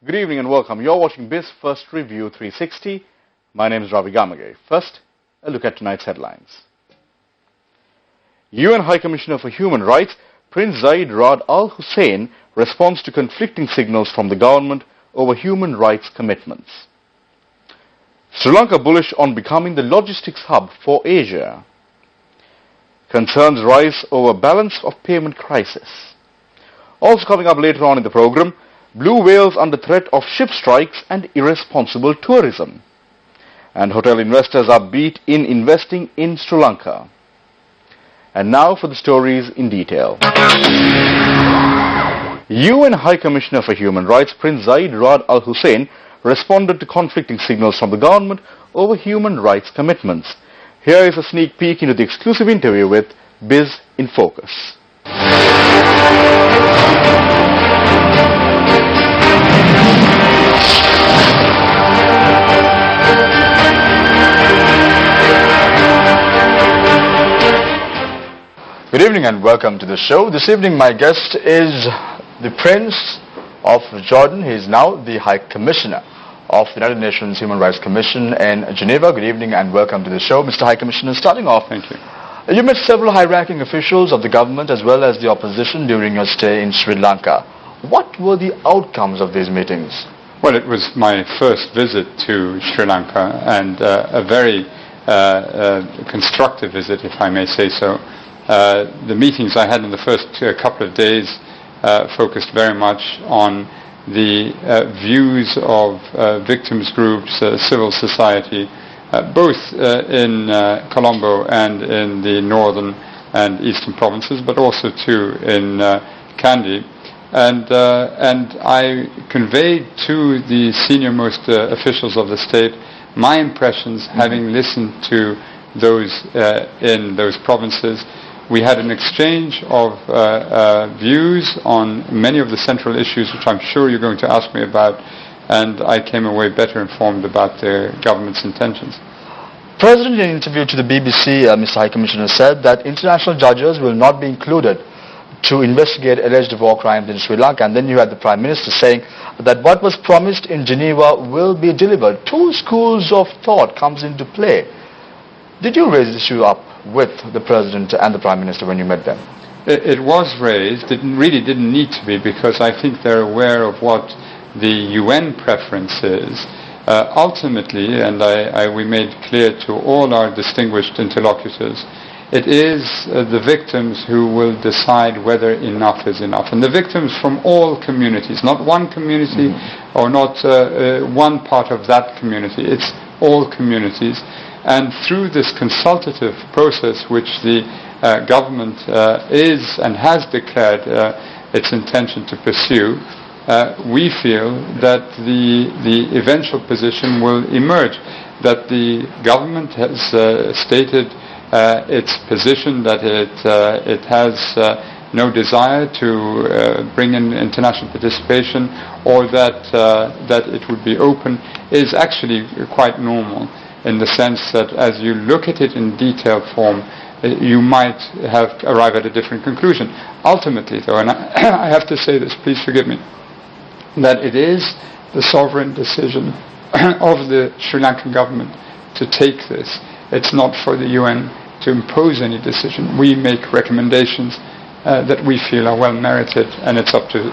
Good evening and welcome. You're watching Biz First Review 360. My name is Ravi Gamage. First, a look at tonight's headlines. UN High Commissioner for Human Rights Prince Zeid Ra'ad Al Hussein responds to conflicting signals from the government over human rights commitments. Sri Lanka bullish on becoming the logistics hub for Asia. Concerns rise over balance of payment crisis. Also coming up later on in the program, blue whales under threat of ship strikes and irresponsible tourism. And hotel investors are beat in investing in Sri Lanka. And now for the stories in detail. UN High Commissioner for Human Rights Prince Zeid Ra'ad Al Hussein responded to conflicting signals from the government over human rights commitments. Here is a sneak peek into the exclusive interview with Biz in Focus. Good evening and welcome to the show. This evening my guest is the Prince of Jordan. He is now the High Commissioner of the United Nations Human Rights Commission in Geneva. Good evening and welcome to the show. Mr. High Commissioner, starting off, thank you. You met several high-ranking officials of the government as well as the opposition during your stay in Sri Lanka. What were the outcomes of these meetings? Well, it was my first visit to Sri Lanka and a very constructive visit, if I may say so. The meetings I had in the first couple of days focused very much on the views of victims groups, civil society, both in Colombo and in the northern and eastern provinces, but also too in Kandy. And I conveyed to the senior-most officials of the state my impressions, having listened to those in those provinces. We had an exchange of views on many of the central issues, which I'm sure you're going to ask me about, and I came away better informed about the government's intentions. President, in an interview to the BBC, Mr. High Commissioner said that international judges will not be included to investigate alleged war crimes in Sri Lanka. And then you had the Prime Minister saying that what was promised in Geneva will be delivered. Two schools of thought comes into play. Did you raise this issue up with the President and the Prime Minister when you met them? It was raised. It really didn't need to be, because I think they're aware of what the UN preference is. Ultimately, and we made clear to all our distinguished interlocutors, it is the victims who will decide whether enough is enough. And the victims from all communities, not one community or not one part of that community, it's all communities. And through this consultative process, which the government is and has declared its intention to pursue, we feel that the eventual position will emerge, that the government has stated its position, that it has no desire to bring in international participation, or that it would be open, is actually quite normal, in the sense that as you look at it in detailed form, you might arrive at a different conclusion. Ultimately, though, and I have to say this, please forgive me, that it is the sovereign decision of the Sri Lankan government to take this. It's not for the UN to impose any decision. We make recommendations that we feel are well merited, and it's up to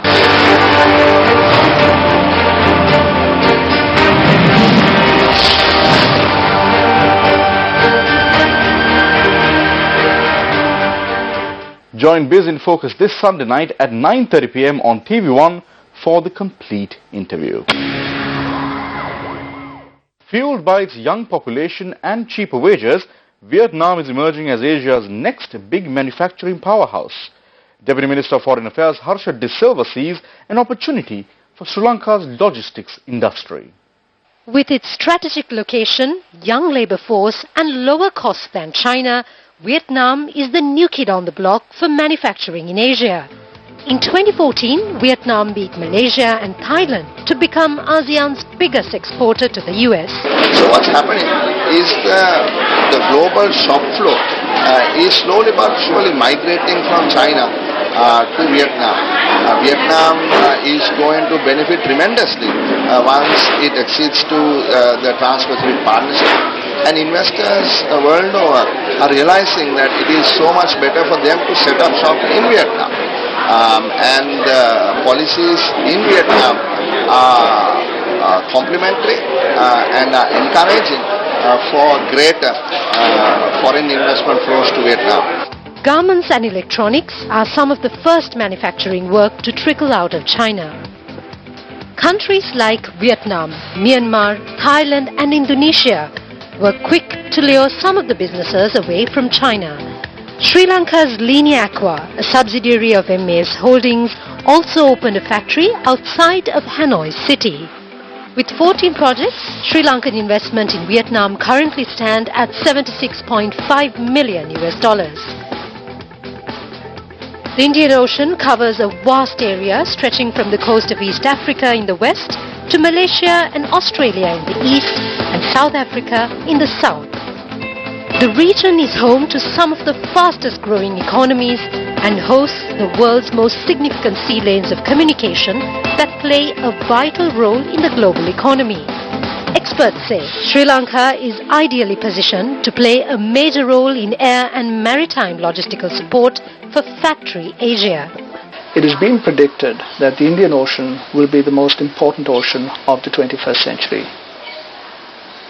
Join Biz in Focus this Sunday night at 9:30 p.m. on TV1 for the complete interview. Fueled by its young population and cheaper wages, Vietnam is emerging as Asia's next big manufacturing powerhouse. Deputy Minister of Foreign Affairs Harshad De Silva sees an opportunity for Sri Lanka's logistics industry. With its strategic location, young labor force and lower costs than China, Vietnam is the new kid on the block for manufacturing in Asia. In 2014, Vietnam beat Malaysia and Thailand to become ASEAN's biggest exporter to the US. So what's happening is the global shop floor is slowly but surely migrating from China to Vietnam. Vietnam is going to benefit tremendously once it accedes to the Trans-Pacific Partnership. And investors world over are realizing that it is so much better for them to set up shop in Vietnam. And policies in Vietnam are complementary and are encouraging for greater foreign investment flows to Vietnam. Garments and electronics are some of the first manufacturing work to trickle out of China. Countries like Vietnam, Myanmar, Thailand and Indonesia were quick to lure some of the businesses away from China. Sri Lanka's Linia Aqua, a subsidiary of MA's Holdings, also opened a factory outside of Hanoi city. With 14 projects, Sri Lankan investment in Vietnam currently stand at $76.5 million. The Indian Ocean covers a vast area stretching from the coast of East Africa in the west to Malaysia and Australia in the east and South Africa in the south. The region is home to some of the fastest growing economies and hosts the world's most significant sea lanes of communication that play a vital role in the global economy. Experts say Sri Lanka is ideally positioned to play a major role in air and maritime logistical support for Factory Asia. It is being predicted that the Indian Ocean will be the most important ocean of the 21st century.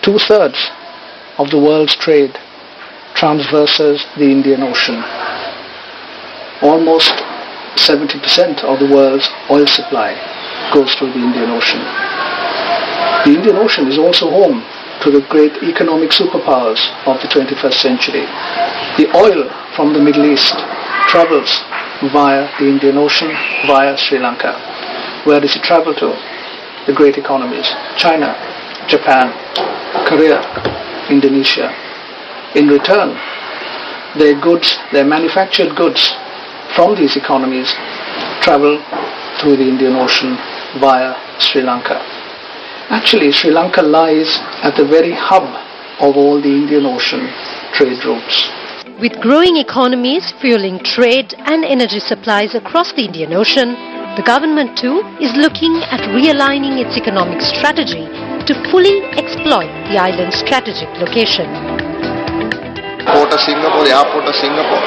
2/3 of the world's trade transverses the Indian Ocean. Almost 70% of the world's oil supply goes through the Indian Ocean. The Indian Ocean is also home to the great economic superpowers of the 21st century. The oil from the Middle East travels via the Indian Ocean, via Sri Lanka. Where does it travel to? The great economies: China, Japan, Korea, Indonesia. In return, their manufactured goods from these economies travel through the Indian Ocean via Sri Lanka. Actually, Sri Lanka lies at the very hub of all the Indian Ocean trade routes. With growing economies fueling trade and energy supplies across the Indian Ocean, the government too is looking at realigning its economic strategy to fully exploit the island's strategic location. Port of Singapore, the airport of Singapore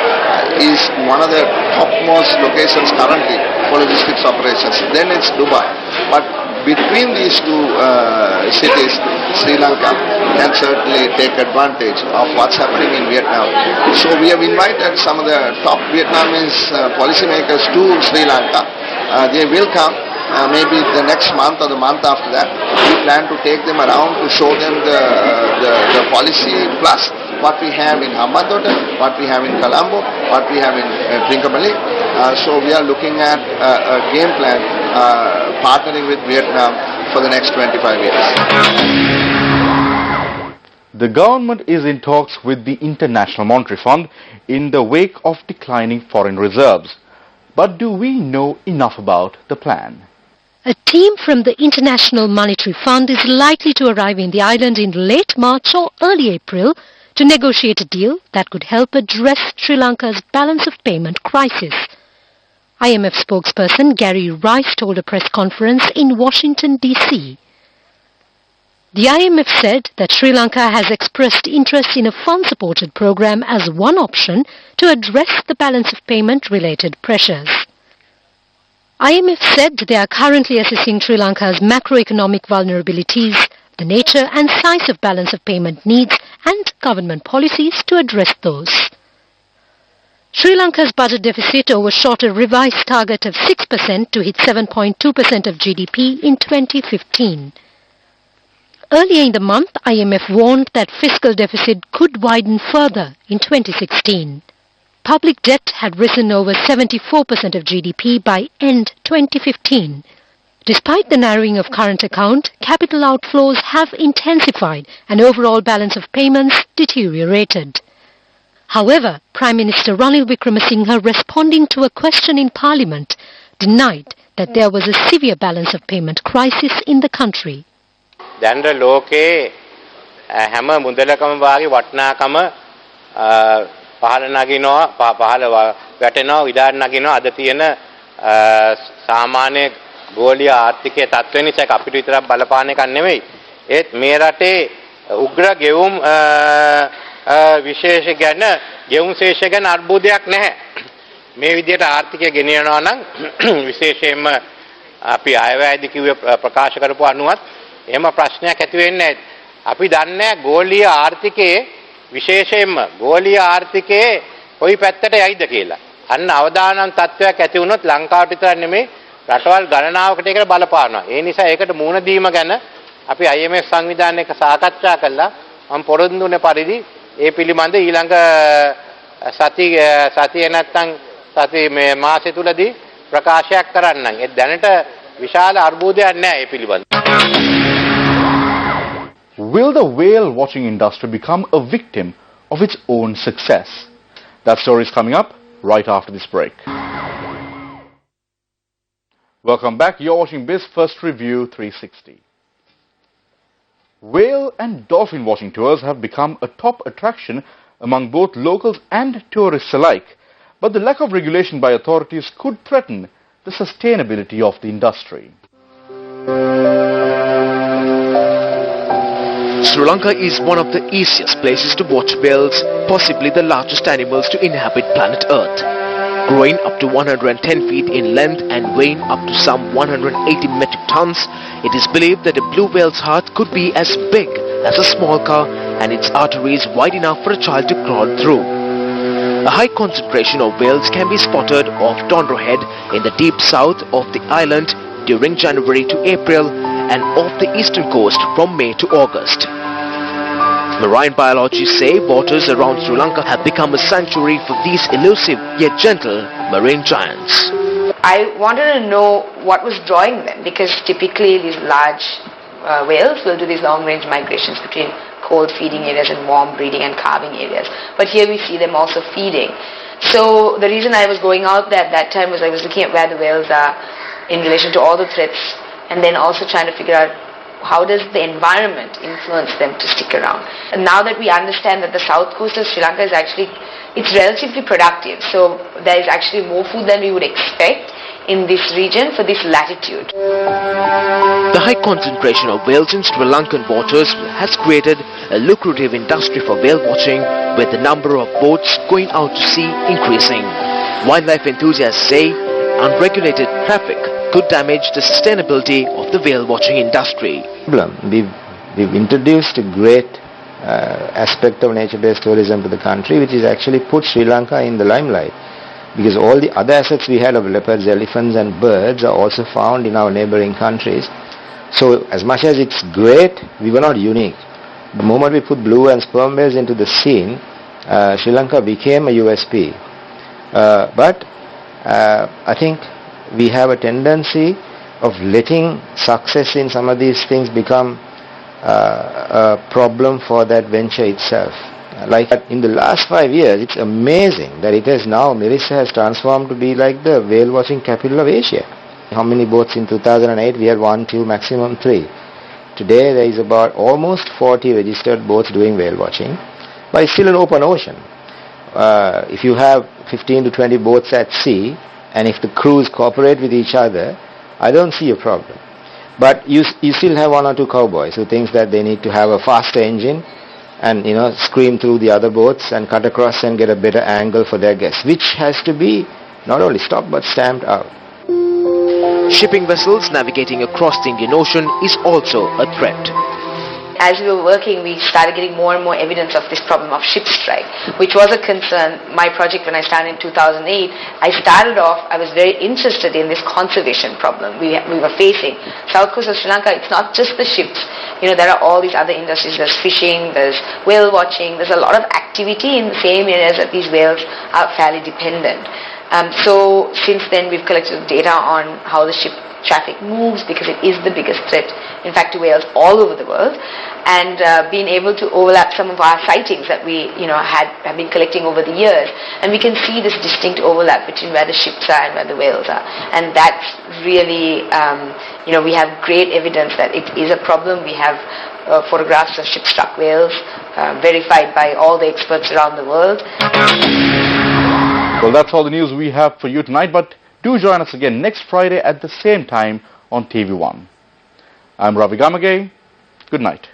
is one of the topmost locations currently for logistics operations. Then it's Dubai. But between these two cities, Sri Lanka can certainly take advantage of what's happening in Vietnam. So we have invited some of the top Vietnamese policymakers to Sri Lanka. They will come maybe the next month or the month after that. We plan to take them around to show them the policy plus what we have in Hambantota, what we have in Colombo, what we have in Trincomalee. So we are looking at a game plan partnering with Vietnam for the next 25 years. The government is in talks with the International Monetary Fund in the wake of declining foreign reserves. But do we know enough about the plan? A team from the International Monetary Fund is likely to arrive in the island in late March or early April to negotiate a deal that could help address Sri Lanka's balance of payment crisis. IMF spokesperson Gary Rice told a press conference in Washington, D.C. The IMF said that Sri Lanka has expressed interest in a fund-supported program as one option to address the balance of payment-related pressures. IMF said they are currently assessing Sri Lanka's macroeconomic vulnerabilities, the nature and size of balance of payment needs and government policies to address those. Sri Lanka's budget deficit overshot a revised target of 6% to hit 7.2% of GDP in 2015. Earlier in the month, IMF warned that fiscal deficit could widen further in 2016. Public debt had risen over 74% of GDP by end 2015. Despite the narrowing of current account, capital outflows have intensified and overall balance of payments deteriorated. However, Prime Minister Ranil Wickremesinghe, responding to a question in Parliament, denied that there was a severe balance of payment crisis in the country. දැන් ලෝකේ හැම මුදලකම වාගේ වටිනාකම පහළ නගිනවා පහළ වැටෙනවා ඉඩාර නගිනවා අද තියෙන සාමාන්‍ය ගෝලීය ආර්ථිකයේ තත්ත්වෙ නිසා අපිට විතරක් බලපාන එකක් නෙමෙයි ඒත් මේ රටේ උග්‍ර ගෙවුම් විශේෂ ගැන ගෙවුම් ශේෂ ගැන අර්බුදයක් නැහැ මේ විදිහට ආර්ථිකය ගෙනියනවා නම් විශේෂයෙන්ම අපි අයවැයදි කිව්වේ ප්‍රකාශ කරපු අනුවත් එහෙම ප්‍රශ්නයක් ඇති වෙන්නේ නැහැ අපි දන්නේ ගෝලීය ආර්ථිකයේ විශේෂයෙන්ම ගෝලීය ආර්ථිකයේ කොයි පැත්තට යයිද කියලා. අන්න අවදානම් තත්වයක් ඇති වුණොත් ලංකාවට විතර නෙමෙයි රටවල් ගණනාවකට ඒකට බලපානවා. ඒ නිසා ඒකට මුහුණ දීම ගැන අපි IMF සංවිධානයක සාකච්ඡා කළා. මම පොරොන්දු වුණ පරිදි ඒ පිළිබඳ ඊළඟ සතිය නැත්තම් සති මේ මාසෙ තුලදී ප්‍රකාශයක් කරන්නම්. ඒ දැනට විශාල අර්බුදයක් නැහැ ඒ පිළිබඳ. Will the whale watching industry become a victim of its own success? That story is coming up right after this break. Welcome back. You're watching Biz First Review 360. Whale and dolphin watching tours have become a top attraction among both locals and tourists alike. But the lack of regulation by authorities could threaten the sustainability of the industry. Sri Lanka is one of the easiest places to watch whales, possibly the largest animals to inhabit planet Earth. Growing up to 110 feet in length and weighing up to some 180 metric tons, it is believed that a blue whale's heart could be as big as a small car and its arteries wide enough for a child to crawl through. A high concentration of whales can be spotted off Tondro Head in the deep south of the island during January to April and off the eastern coast from May to August. Marine biologists say waters around Sri Lanka have become a sanctuary for these elusive yet gentle marine giants. I wanted to know what was drawing them because typically these large whales will do these long-range migrations between cold feeding areas and warm breeding and calving areas. But here we see them also feeding. So the reason I was going out there at that time was I was looking at where the whales are in relation to all the threats and then also trying to figure out how does the environment influence them to stick around. And now that we understand that the south coast of Sri Lanka is actually, it's relatively productive. So there is actually more food than we would expect in this region for this latitude. The high concentration of whales in Sri Lankan waters has created a lucrative industry for whale watching with the number of boats going out to sea increasing. Wildlife enthusiasts say unregulated traffic could damage the sustainability of the whale watching industry. We've introduced a great aspect of nature-based tourism to the country, which is actually put Sri Lanka in the limelight. Because all the other assets we had of leopards, elephants and birds are also found in our neighboring countries. So as much as it's great, we were not unique. The moment we put blue and sperm whales into the scene, Sri Lanka became a USP. But I think we have a tendency of letting success in some of these things become a problem for that venture itself. Like in the last 5 years, it's amazing that it has now, Mirissa has transformed to be like the whale watching capital of Asia. How many boats in 2008? We had 1, 2, maximum 3. Today there is about almost 40 registered boats doing whale watching, but it's still an open ocean. If you have 15 to 20 boats at sea, and if the crews cooperate with each other, I don't see a problem. But you still have 1 or 2 cowboys who thinks that they need to have a faster engine and scream through the other boats and cut across and get a better angle for their guests, which has to be not only stopped but stamped out. Shipping vessels navigating across the Indian Ocean is also a threat. As we were working, we started getting more and more evidence of this problem of ship strike, which was a concern. My project, when I started in 2008, I was very interested in this conservation problem we were facing. South coast of Sri Lanka, it's not just the ships. There are all these other industries. There's fishing, there's whale watching, there's a lot of activity in the same areas that these whales are fairly dependent. So since then, we've collected data on how the ship traffic moves because it is the biggest threat, in fact, to whales all over the world, and being able to overlap some of our sightings that we have been collecting over the years, and we can see this distinct overlap between where the ships are and where the whales are, and that's really we have great evidence that it is a problem. We have photographs of ship-struck whales verified by all the experts around the world. Well, that's all the news we have for you tonight, but do join us again next Friday at the same time on TV1. I'm Ravi Gamage. Good night.